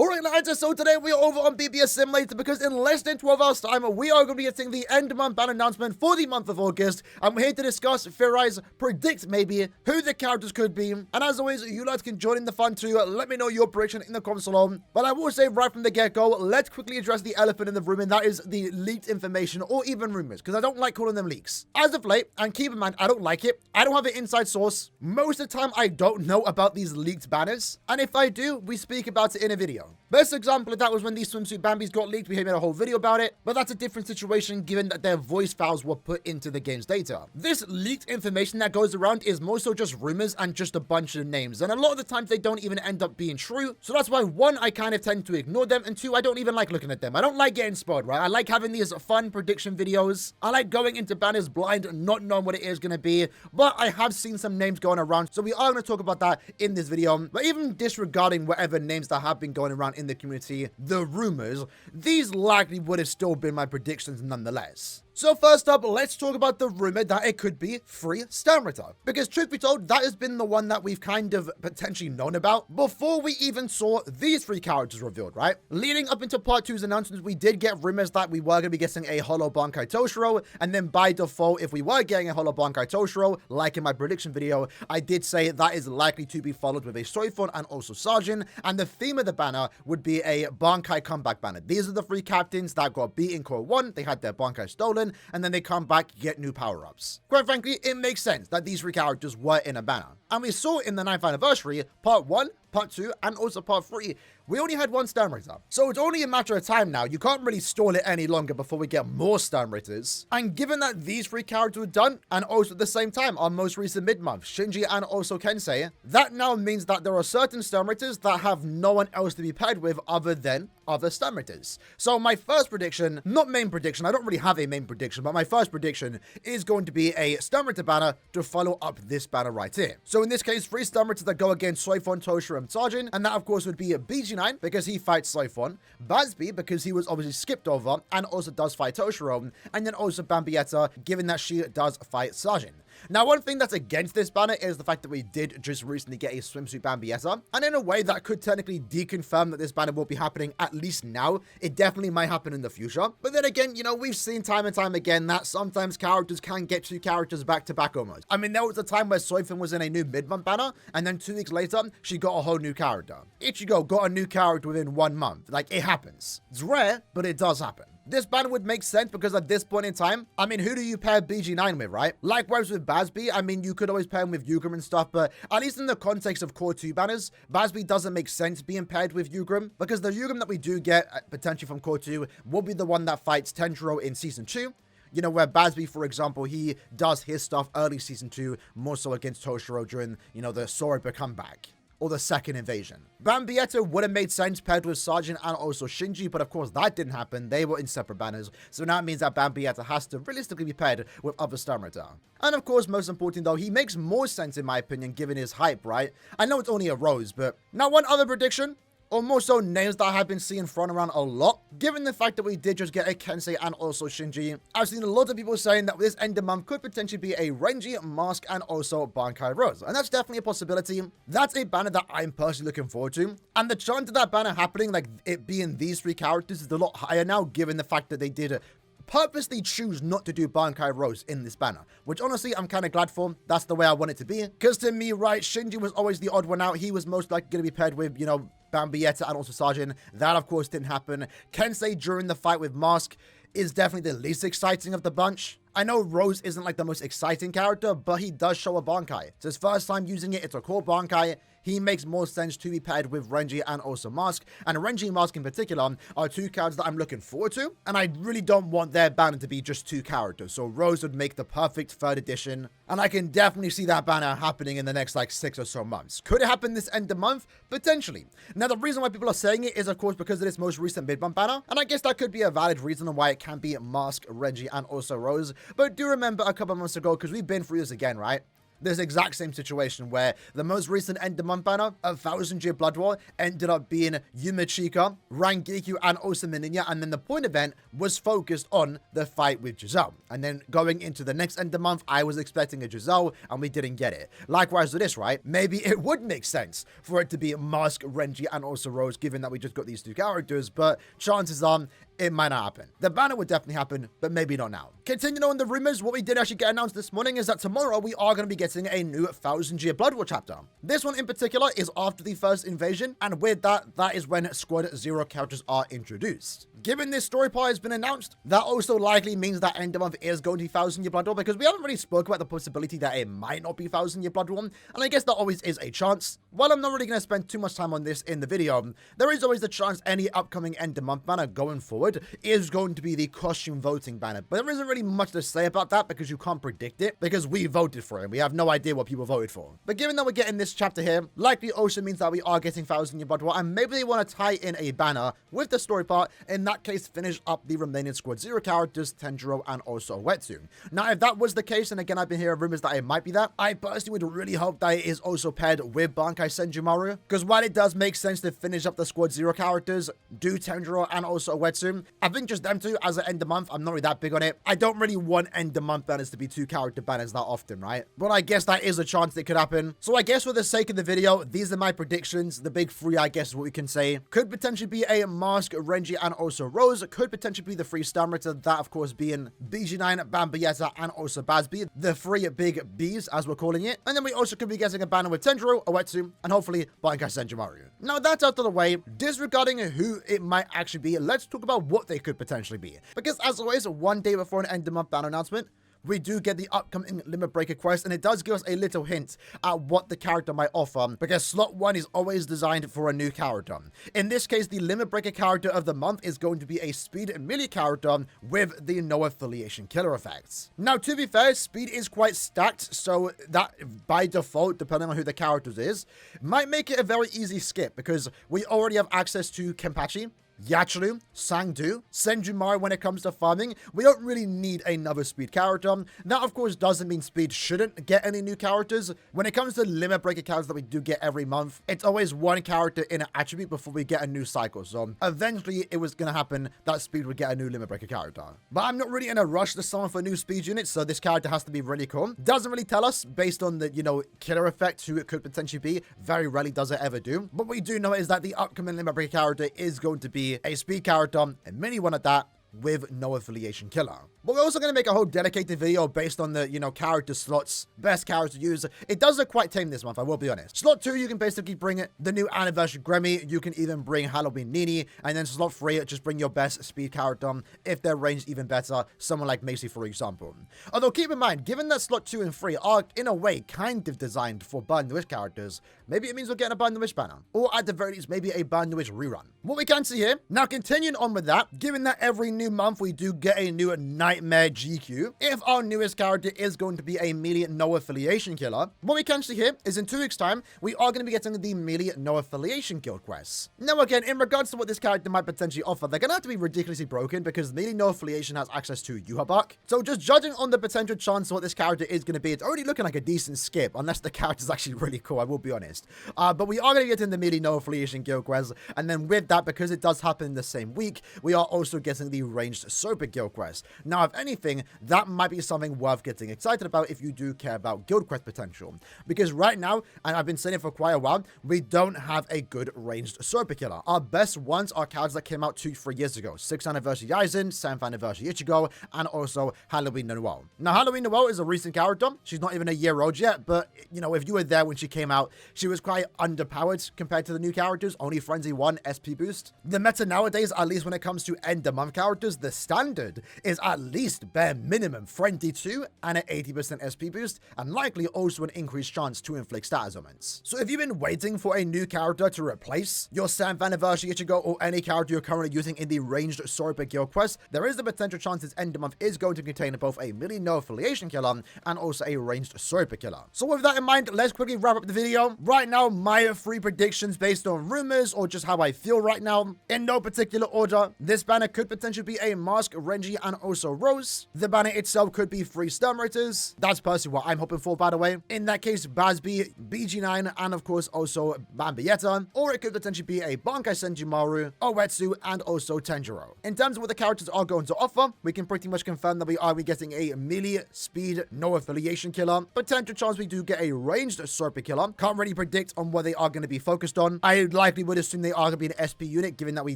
Alright lads, so today we are over on BBS Simulator because in less than 12 hours time, we are going to be getting the end month ban announcement for the month of August, and we're here to discuss, theorize, predict maybe who the characters could be, and as always, you lads can join in the fun too. Let me know your prediction in the comments below. But I will say right from the get-go, let's quickly address the elephant in the room, and that is the leaked information or even rumors, because I don't like calling them leaks. As of late, and keep in mind, I don't like it. I don't have an inside source. Most of the time, I don't know about these leaked banners, and if I do, we speak about it in a video. Best example of that was when these swimsuit Bambis got leaked. We made a whole video about it, but that's a different situation given that their voice files were put into the game's data. This leaked information that goes around is more so just rumors and just a bunch of names, and a lot of the times they don't even end up being true. So that's why, one, I kind of tend to ignore them, and two, I don't even like looking at them. I don't like getting spoiled, right? I like having these fun prediction videos. I like going into banners blind, not knowing what it is going to be, but I have seen some names going around, so we are going to talk about that in this video. But even disregarding whatever names that have been going around in the community, the rumors, these likely would have still been my predictions nonetheless. So first up, let's talk about the rumor that it could be free Ritter. Because truth be told, that has been the one that we've kind of potentially known about before we even saw these three characters revealed, right? Leading up into part 2's announcements, we did get rumors that we were going to be getting a holo Bankai Toshiro, and then by default, if we were getting a holo Bankai Toshiro, like in my prediction video, I did say that is likely to be followed with a Soifon and also Sergeant, and the theme of the banner would be a Bankai comeback banner. These are the three captains that got beat in Core 1, they had their Bankai stolen, and then they come back, get new power-ups. Quite frankly, it makes sense that these three characters were in a banner. And we saw in the 9th anniversary, part 1, part 2, and also part 3, we only had one Ritter. So it's only a matter of time now. You can't really stall it any longer before we get more Ritters. And given that these three characters were done, and also at the same time, our most recent mid-month, Shinji and also Kensei, that now means that there are certain Ritters that have no one else to be paired with other than other Ritters. So my first prediction, not main prediction, I don't really have a main prediction, but my first prediction is going to be a Ritter banner to follow up this banner right here. So in this case, three Ritters that go against Soifon, Toshiro, and Sergeant, and that of course would be a BG9 because he fights Soifon, Bazby because he was obviously skipped over and also does fight Toshiro, and then also Bambietta given that she does fight Sergeant. Now, one thing that's against this banner is the fact that we did just recently get a swimsuit Bambietta, and in a way that could technically deconfirm that this banner will be happening at least now. It definitely might happen in the future. But then again, you know, we've seen time and time again that sometimes characters can get two characters back to back almost. I mean, there was a time where Soifon was in a new mid-month banner, and then 2 weeks later, she got a whole new character. Ichigo got a new character within 1 month. Like, it happens. It's rare, but it does happen. This banner would make sense because at this point in time, I mean, who do you pair BG9 with, right? Likewise with Bazby, I mean, you could always pair him with Yugrim and stuff, but at least in the context of Core 2 banners, Bazby doesn't make sense being paired with Yugrim because the Yugrim that we do get potentially from Core 2 will be the one that fights Tenjiro in Season 2. You know, where Bazby, for example, he does his stuff early Season 2, more so against Toshiro during, you know, the Soriba comeback. Or the second invasion. Bambietta would have made sense paired with Sergeant and also Shinji, but of course that didn't happen. They were in separate banners, so now it means that Bambietta has to realistically be paired with other Ritter. And of course, most important though, he makes more sense in my opinion given his hype, right? I know it's only a Rose, but now one other prediction, or more so names that I have been seeing thrown around a lot, given the fact that we did just get a Kensei and also Shinji. I've seen a lot of people saying that this end of month could potentially be a Renji, Mask, and also Bankai Rose. And that's definitely a possibility. That's a banner that I'm personally looking forward to. And the chance of that banner happening, like it being these three characters, is a lot higher now, given the fact that they did purposely choose not to do Bankai Rose in this banner, which honestly I'm kind of glad for. That's the way I want it to be. Because to me, right, Shinji was always the odd one out. He was most likely going to be paired with, you know, Bambietta and also Sergeant. That of course didn't happen. Kensei during the fight with Mask is definitely the least exciting of the bunch. I know Rose isn't like the most exciting character, but he does show a Bankai. It's his first time using it. It's a core Bankai. He makes more sense to be paired with Renji and also Mask. And Renji and Mask in particular are two characters that I'm looking forward to. And I really don't want their banner to be just two characters. So Rose would make the perfect 3rd edition. And I can definitely see that banner happening in the next like 6 or so months. Could it happen this end of month? Potentially. Now the reason why people are saying it is of course because of this most recent mid-month banner. And I guess that could be a valid reason on why it can be Mask, Renji, and also Rose. But do remember a couple months ago, because we've been through this again, right? this exact same situation where the most recent end of month banner of 1000-year Blood War ended up being Yumachika, Rangiku, and also Mininya, and then the point event was focused on the fight with Giselle. And then going into the next end of month, I was expecting a Giselle, and we didn't get it. Likewise with this, right? Maybe it would make sense for it to be Mask, Renji, and also Rose, given that we just got these two characters, but chances are it might not happen. The banner would definitely happen, but maybe not now. Continuing on the rumors, what we did actually get announced this morning is that tomorrow we are going to be getting a new 1000-year Blood War chapter. This one in particular is after the first invasion, and with that, that is when Squad 0 characters are introduced. Given this story part has been announced, that also likely means that end of month is going to be 1000-year Blood War, because we haven't really spoke about the possibility that it might not be 1000-year Blood War, and I guess that always is a chance. While I'm not really going to spend too much time on this in the video, there is always the chance any upcoming end of month banner going forward is going to be the costume voting banner, but there isn't really much to say about that because you can't predict it, because we voted for it. We have no idea what people voted for. But given that we're getting this chapter here, likely also means that we are getting 1000-year Blood War, and maybe they want to tie in a banner with the story part. In that case, finish up the remaining Squad 0 characters, Tenjiro, and also Uetsu. Now, if that was the case, and again, I've been hearing rumors that it might be that, I personally would really hope that it is also paired with Bankai Senjumaru, because while it does make sense to finish up the Squad 0 characters, do Tenjiro and also Uetsu, I think just them two as an end of month, I'm not really that big on it. I don't really want end of month banners to be 2 character banners that often, right? But I guess that is a chance that could happen. So I guess for the sake of the video, these are my predictions. The big 3, I guess, is what we can say. Could potentially be a Mask, Renji, and also Rose. Could potentially be the 3 Stam Ritter, that of course being BG9, Bambayeta, and also Bazby. The 3 big Bs, as we're calling it. And then we also could be getting a banner with Tenjiro, Uetsu, and hopefully Bankai Senjumaru. Now that's out of the way, disregarding who it might actually be, let's talk about what they could potentially be. Because as always, one day before an end of month banner announcement, we do get the upcoming Limit Breaker quest, and it does give us a little hint at what the character might offer, because slot 1 is always designed for a new character. In this case, the Limit Breaker character of the month is going to be a Speed melee character with the no affiliation killer effects. Now, to be fair, Speed is quite stacked, so that by default, depending on who the character is, might make it a very easy skip, because we already have access to Kenpachi, Yachiru, Sangdu, Senjumaru when it comes to farming. We don't really need another Speed character. That, of course, doesn't mean Speed shouldn't get any new characters. When it comes to Limit Breaker characters that we do get every month, it's always one character in an attribute before we get a new cycle. So eventually, it was going to happen that Speed would get a new Limit Breaker character. But I'm not really in a rush to summon for new Speed units, so this character has to be really cool. Doesn't really tell us, based on the, killer effect, who it could potentially be. Very rarely does it ever do. But what we do know is that the upcoming Limit Breaker character is going to be a Speed character, a mini one at that, with no affiliation killer. But we're also going to make a whole dedicated video based on the, character slots, best character to use. It does look quite tame this month, I will be honest. Slot 2, you can basically bring the new anniversary Grammy. You can even bring Halloween Nini. And then slot 3, just bring your best Speed character. If they're ranged even better, someone like Macy, for example. Although, keep in mind, given that slot 2 and 3 are, in a way, kind of designed for Burn the Witch characters, maybe it means we're getting a Burn the Witch banner. Or at the very least, maybe a Burn the Witch rerun. What we can see here, now continuing on with that, given that every new month we do get a new Nightmare GQ, if our newest character is going to be a melee no affiliation killer, what we can see here is in 2 weeks time, we are going to be getting the melee no affiliation guild quests. Now again, in regards to what this character might potentially offer, they're going to have to be ridiculously broken because melee no affiliation has access to Yuhabak. So just judging on the potential chance of what this character is going to be, it's already looking like a decent skip, unless the character's actually really cool, I will be honest. But we are going to get in the melee no affiliation guild quest, and then with that, because it does happen in the same week, we are also getting the ranged Sober guild quest. Now, if anything, that might be something worth getting excited about if you do care about guild quest potential. Because right now, and I've been saying it for quite a while, we don't have a good ranged Sober killer. Our best ones are cards that came out 2-3 years ago. 6th anniversary Aizen, 7th anniversary Ichigo, and also Halloween Noel. Now, Halloween Noel is a recent character. She's not even a year old yet, but, if you were there when she came out, she was quite underpowered compared to the new characters. Only Frenzy 1 SP boost. The meta nowadays, at least when it comes to end of month characters, the standard is at least bare minimum Frenzy 2 and an 80% SP boost, and likely also an increased chance to inflict status augments. So if you've been waiting for a new character to replace your 7th anniversary Ichigo or any character you're currently using in the ranged Sorba guild quest, there is the potential chance this end of month is going to contain both a melee no affiliation killer and also a ranged Sorba killer. So with that in mind, let's quickly wrap up the video. Right now, my 3 predictions based on rumors or just how I feel right now, in no particular order, this banner could potentially be a Mask, Renji, and also Rose. The banner itself could be 3 Stern Ritters. That's personally what I'm hoping for, by the way. In that case, Bazby, BG9, and of course also Bambietta. Or it could potentially be a Bankai Senjumaru, Oetsu, and also Tenjiro. In terms of what the characters are going to offer, we can pretty much confirm that we are getting a melee, speed, no affiliation killer. Potential chance we do get a ranged Serpent killer. Can't really predict on what they are going to be focused on. I likely would assume they are going to be an SP unit, given that we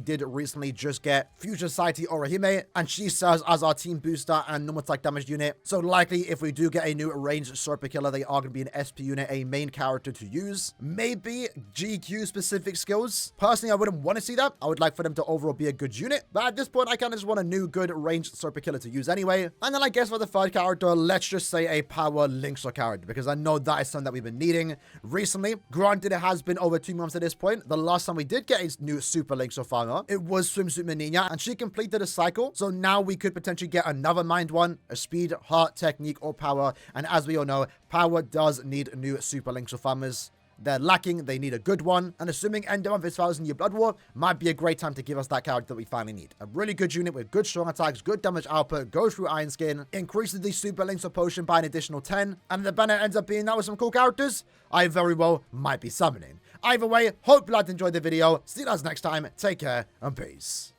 did recently just get Future Society Orihime, and she serves as our team booster and normal attack damage unit. So likely, if we do get a new ranged Serpent killer, they are going to be an SP unit, a main character to use. Maybe GQ specific skills. Personally, I wouldn't want to see that. I would like for them to overall be a good unit, but at this point, I kind of just want a new good ranged Serpent killer to use anyway. And then I guess for the third character, let's just say a power Linkster character, because I know that is something that we've been needing recently. Granted, it has been over 2 months at this point. The last time we did get a new Super Linkster farmer, it was Swimsuit Menina, and she completed a cycle. So now we could potentially get another Mind one, a speed, heart, technique, or power. And as we all know, power does need new Super Linkster farmers. They're lacking, they need a good one, and assuming end of this 1000-year Blood War might be a great time to give us that character that we finally need. A really good unit with good strong attacks, good damage output, goes through Iron Skin, increases the Super Linkster potion by an additional 10, and the banner ends up being that with some cool characters I very well might be summoning. Either way, hope you guys enjoyed the video. See you guys next time, take care, and peace.